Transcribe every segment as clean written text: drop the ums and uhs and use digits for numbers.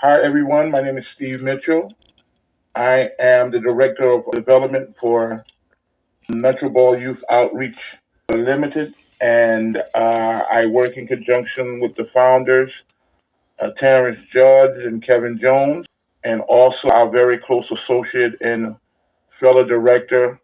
Hi, everyone. My name is Steve Mitchell. I am the Director of Development for Metro Ball Youth Outreach Limited, and I work in conjunction with the founders, Terrence Judge and Kevin Jones, and also our very close associate and fellow director,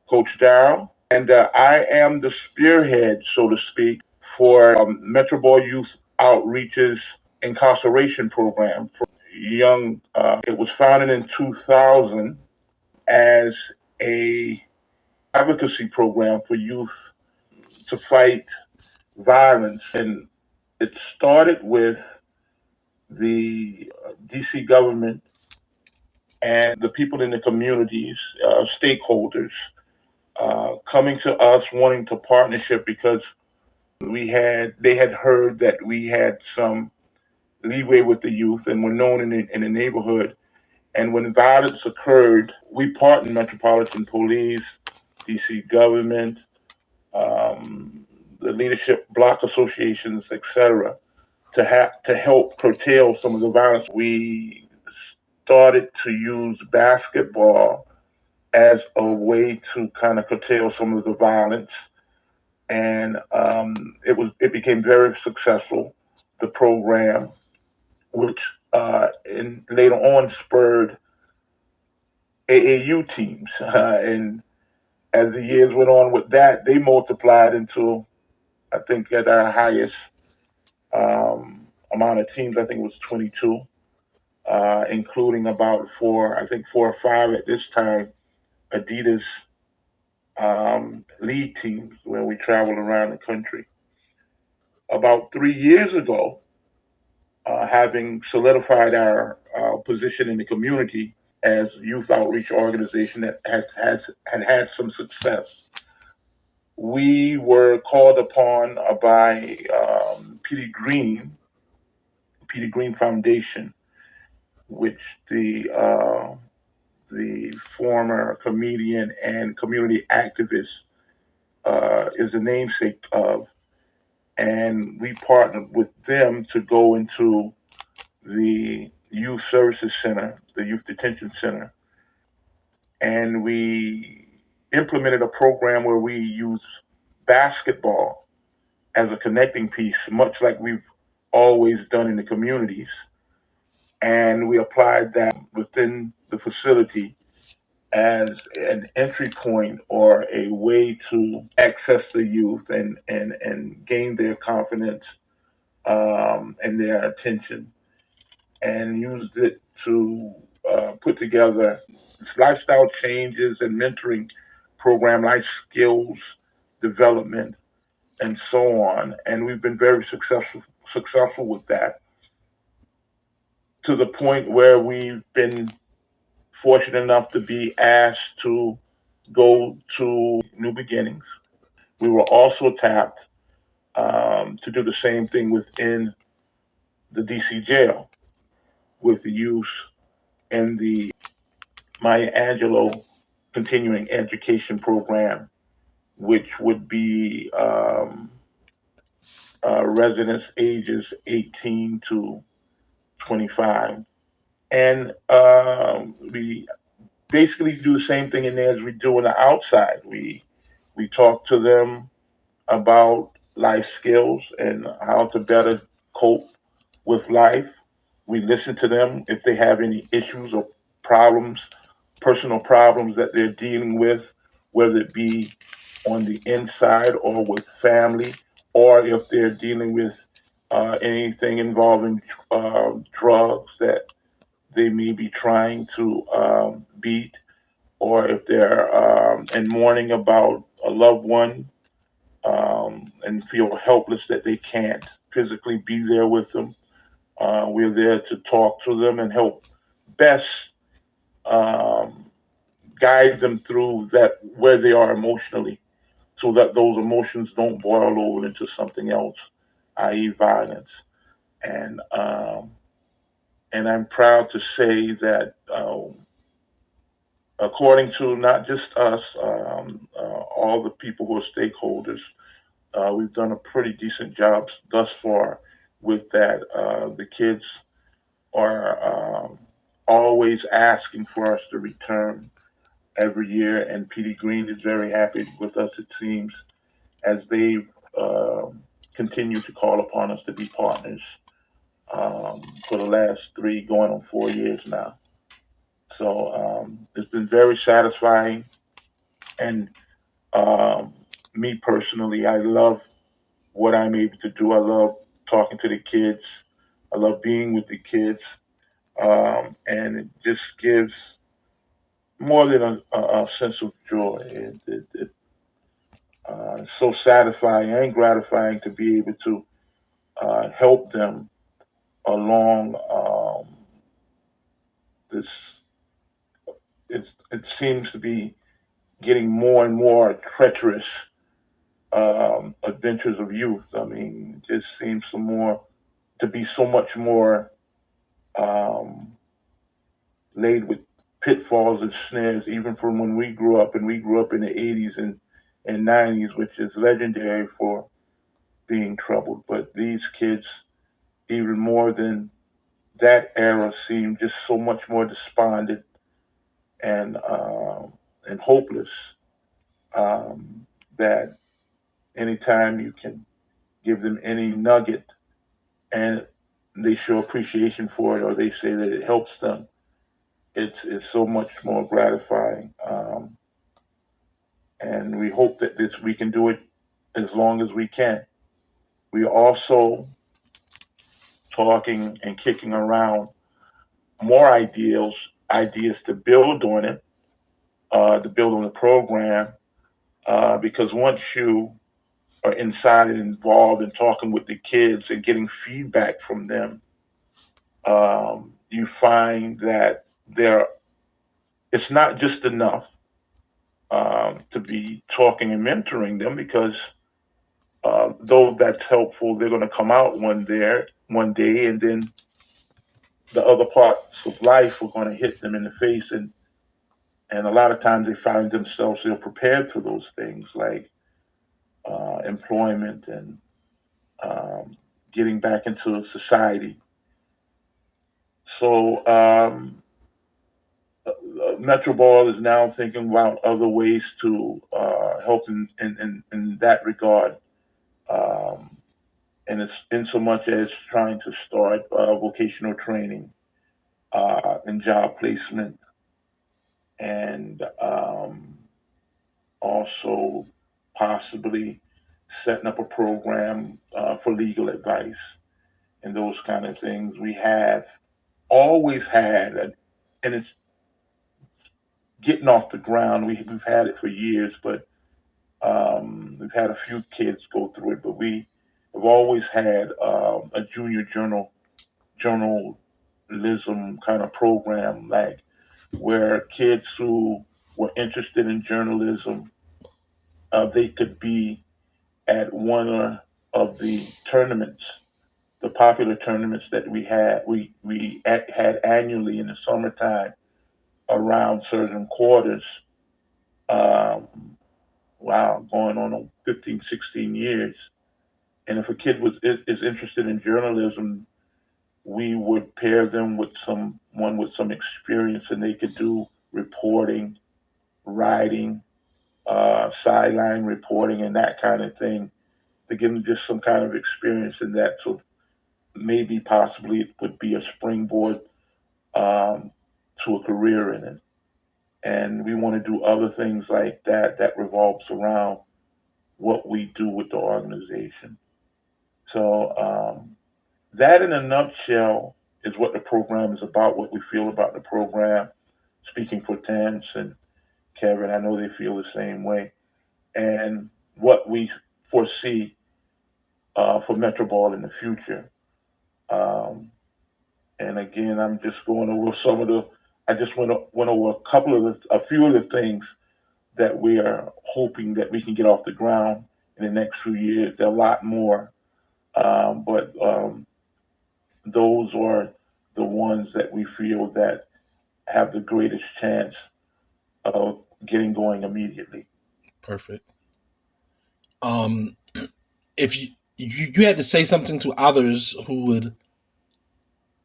Coach Darrell. And I am the spearhead, so to speak, for Metro Ball Youth Outreach's incarceration program for young. It was founded in 2000 as a advocacy program for youth to fight violence, and it started with the DC government and the people in the communities, stakeholders, coming to us wanting to partnership because they had heard that we had some leeway with the youth and were known in the neighborhood. And when violence occurred, we partnered Metropolitan Police, DC government, the leadership block associations, etc., to help curtail some of the violence. We started to use basketball as a way to kind of curtail some of the violence, and it became very successful. The program, which later on spurred AAU teams, and as the years went on with that, they multiplied into, I think, at our highest amount of teams. I think it was 22, including about I think four or five at this time, Adidas league teams where we traveled around the country. About 3 years ago, having solidified our position in the community as a youth outreach organization that had some success, we were called upon by Petey Green Foundation, which the former comedian and community activist is the namesake of, and we partnered with them to go into the Youth Services Center, the Youth Detention Center, and we implemented a program where we use basketball as a connecting piece, much like we've always done in the communities. And we applied that within the facility as an entry point or a way to access the youth and gain their confidence and their attention, and used it to put together lifestyle changes and mentoring program, life skills development, and so on. And we've been very successful with that, to the point where we've been fortunate enough to be asked to go to New Beginnings. We were also tapped to do the same thing within the DC jail with the youth and the Maya Angelou continuing education program, which would be residents ages 18 to 25. And we basically do the same thing in there as we do on the outside. We talk to them about life skills and how to better cope with life. We listen to them if they have any issues or problems, personal problems that they're dealing with, whether it be on the inside or with family, or if they're dealing with anything involving drugs that they may be trying to beat, or if they're in mourning about a loved one and feel helpless that they can't physically be there with them. We're there to talk to them and help best um, guide them through that where they are emotionally, so that those emotions don't boil over into something else, i.e., violence. And and I'm proud to say that according to not just us, all the people who are stakeholders, we've done a pretty decent job thus far with that. The kids are always asking for us to return every year, and PD Green is very happy with us, it seems, as they continue to call upon us to be partners for the last 3 going on 4 years now. So it's been very satisfying. And um, me personally, I love what I'm able to do. I love talking to the kids. I love being with the kids. And it just gives more than a sense of joy. It's so satisfying and gratifying to be able to help them along this. It seems to be getting more and more treacherous adventures of youth. I mean, it just seems to be so much more um, laid with pitfalls and snares, even from when we grew up, and we grew up in the 80s and 90s, which is legendary for being troubled. But these kids, even more than that era, seem just so much more despondent and hopeless, that anytime you can give them any nugget and they show appreciation for it, or they say that it helps them, it's so much more gratifying. And we hope that we can do it as long as we can. We are also talking and kicking around more ideas to build on it, to build on the program, because once you are inside and involved and talking with the kids and getting feedback from them, you find that it's not just enough to be talking and mentoring them, because though that's helpful, they're going to come out one day, and then the other parts of life are going to hit them in the face, and a lot of times they find themselves ill prepared for those things, like employment and um, getting back into society. So Metro Ball is now thinking about other ways to help in that regard. Um, and it's in so much as trying to start vocational training and job placement, and also possibly setting up a program for legal advice and those kind of things. We have always had, and it's getting off the ground. We've had it for years, but we've had a few kids go through it. But we have always had a junior journalism kind of program, like where kids who were interested in journalism, they could be at one of the tournaments, the popular tournaments that had annually in the summertime around certain quarters. Um, wow, going on 15, 16 years. And if a kid is interested in journalism, we would pair them with someone with some experience, and they could do reporting, writing, sideline reporting, and that kind of thing, to give them just some kind of experience in that. So maybe possibly it would be a springboard um, to a career in it. And we want to do other things like that revolves around what we do with the organization. So that, in a nutshell, is what the program is about. What we feel about the program. Speaking for Terrence and Kevin, I know they feel the same way, and what we foresee for Metro Ball in the future. Um, and again, I'm just going over some of the. I just went over a few of the things that we are hoping that we can get off the ground in the next few years. There are a lot more, but those are the ones that we feel that have the greatest chance of getting going immediately. Perfect. Um, if you had to say something to others who would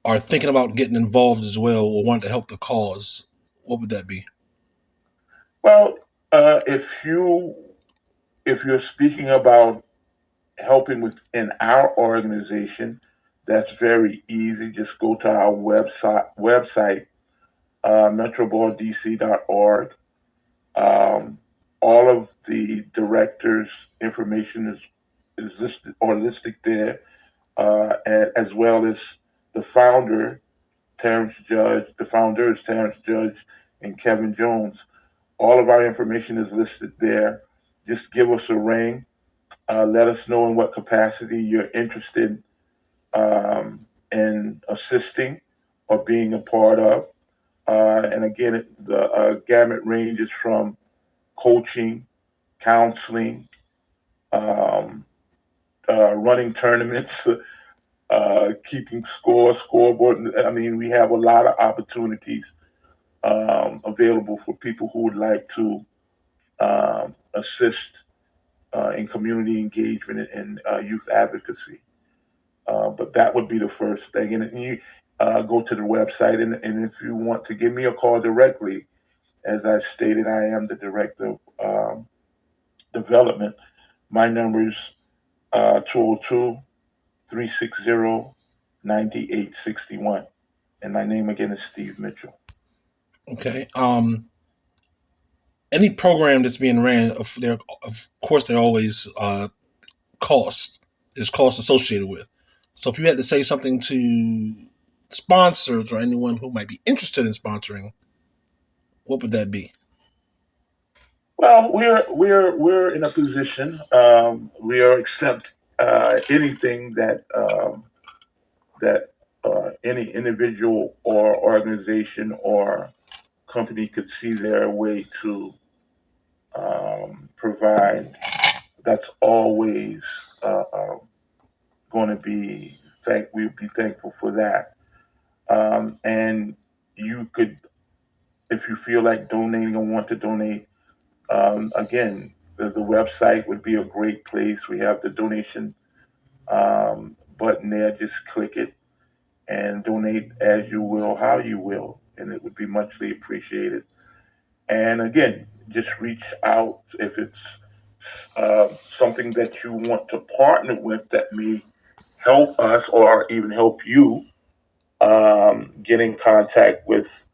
are thinking about getting involved as well or want to help the cause, what would that be? Well, if you're speaking about helping within our organization, that's very easy. Just go to our website, metroball.dc.org. Um, all of the directors' information is listed there, as well as the founder, Terrence Judge, the founders, Terrence Judge and Kevin Jones. All of our information is listed there. Just give us a ring. Let us know in what capacity you're interested in assisting or being a part of. And again, the gamut ranges from coaching, counseling, um, running tournaments, keeping scoreboard. I mean, we have a lot of opportunities available for people who would like to assist in community engagement and youth advocacy. But that would be the first thing. And you go to the website, and if you want to give me a call directly, as I stated, I am the director of development. My number is 202 360 9861. And my name again is Steve Mitchell. Okay. Any program that's being ran, of course, there are always cost. There's cost associated with. So if you had to say something to sponsors or anyone who might be interested in sponsoring, what would that be? Well, we're in a position. We are accept anything that any individual or organization or company could see their way to provide. That's always going to be we'd be thankful for that. And you could, if you feel like donating or want to donate, again, the website would be a great place. We have the donation button there. Just click it and donate as you will, how you will, and it would be muchly appreciated. And again, just reach out if it's something that you want to partner with that may help us or even help you. Get in contact with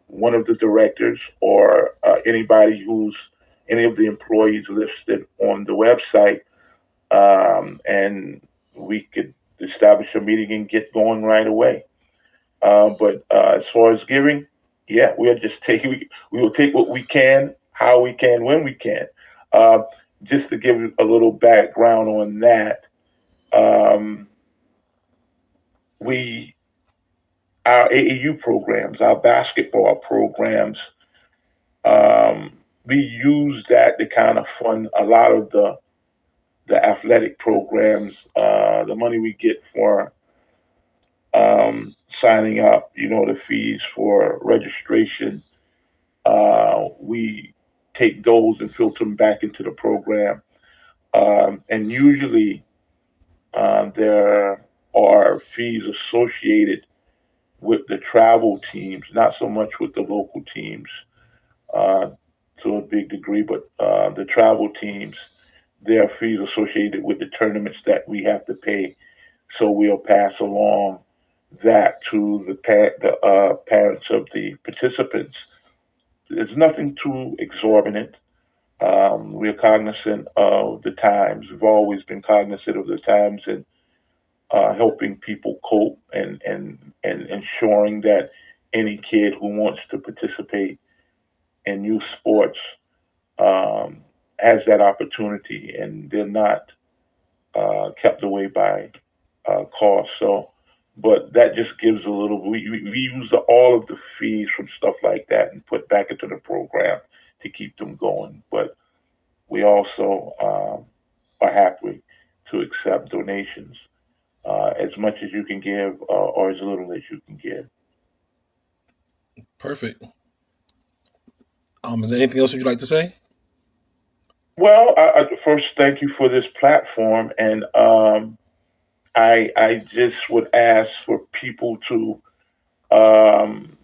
one of the directors or anybody who's any of the employees listed on the website, and we could establish a meeting and get going right away. But as far as giving, yeah, we'll just take we will take what we can, how we can, when we can. Uh, just to give a little background on that, um, we our AAU programs, our basketball programs, we use that to kind of fund a lot of the athletic programs. The money we get for signing up, the fees for registration, we take those and filter them back into the program. And usually there are fees associated with the travel teams, not so much with the local teams uh, to a big degree, but the travel teams, there are fees associated with the tournaments that we have to pay. So we'll pass along that to the parents of the participants. It's nothing too exorbitant. We're cognizant of the times. We've always been cognizant of the times and helping people cope and ensuring that any kid who wants to participate in youth sports um, has that opportunity and they're not kept away by cost. So, but that just gives a little. We use all of the fees from stuff like that and put back into the program to keep them going. But we also are happy to accept donations as much as you can give or as little as you can give. Perfect. Is there anything else you'd like to say? Well, I first thank you for this platform, and I just would ask for people to um,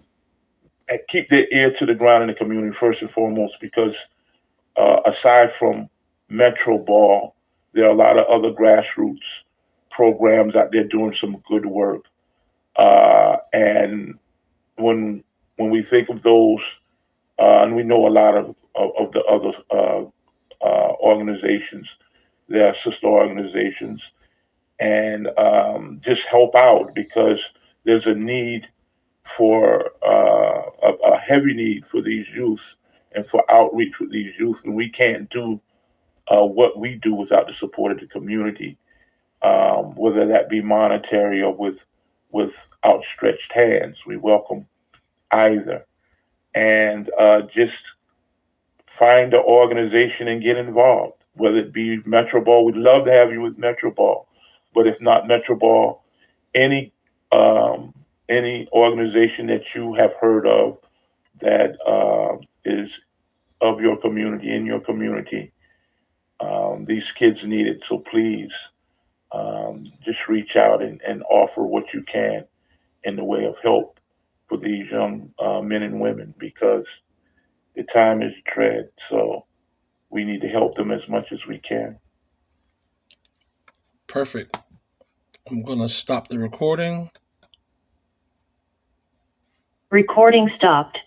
keep their ear to the ground in the community first and foremost, because aside from Metro Ball, there are a lot of other grassroots programs out there doing some good work. And when we think of those, and we know a lot of the other organizations, there are sister organizations, and just help out, because there's a need for a heavy need for these youth and for outreach with these youth, and we can't do what we do without the support of the community, whether that be monetary or with outstretched hands. We welcome either, and just find an organization and get involved. Whether it be Metro Ball, we'd love to have you with Metro Ball, but if not Metro Ball, any um, any organization that you have heard of that is of your community, in your community. These kids need it, so please just reach out and offer what you can in the way of help for these young men and women, because the time is dread. So we need to help them as much as we can. Perfect. I'm going to stop the recording. Recording stopped.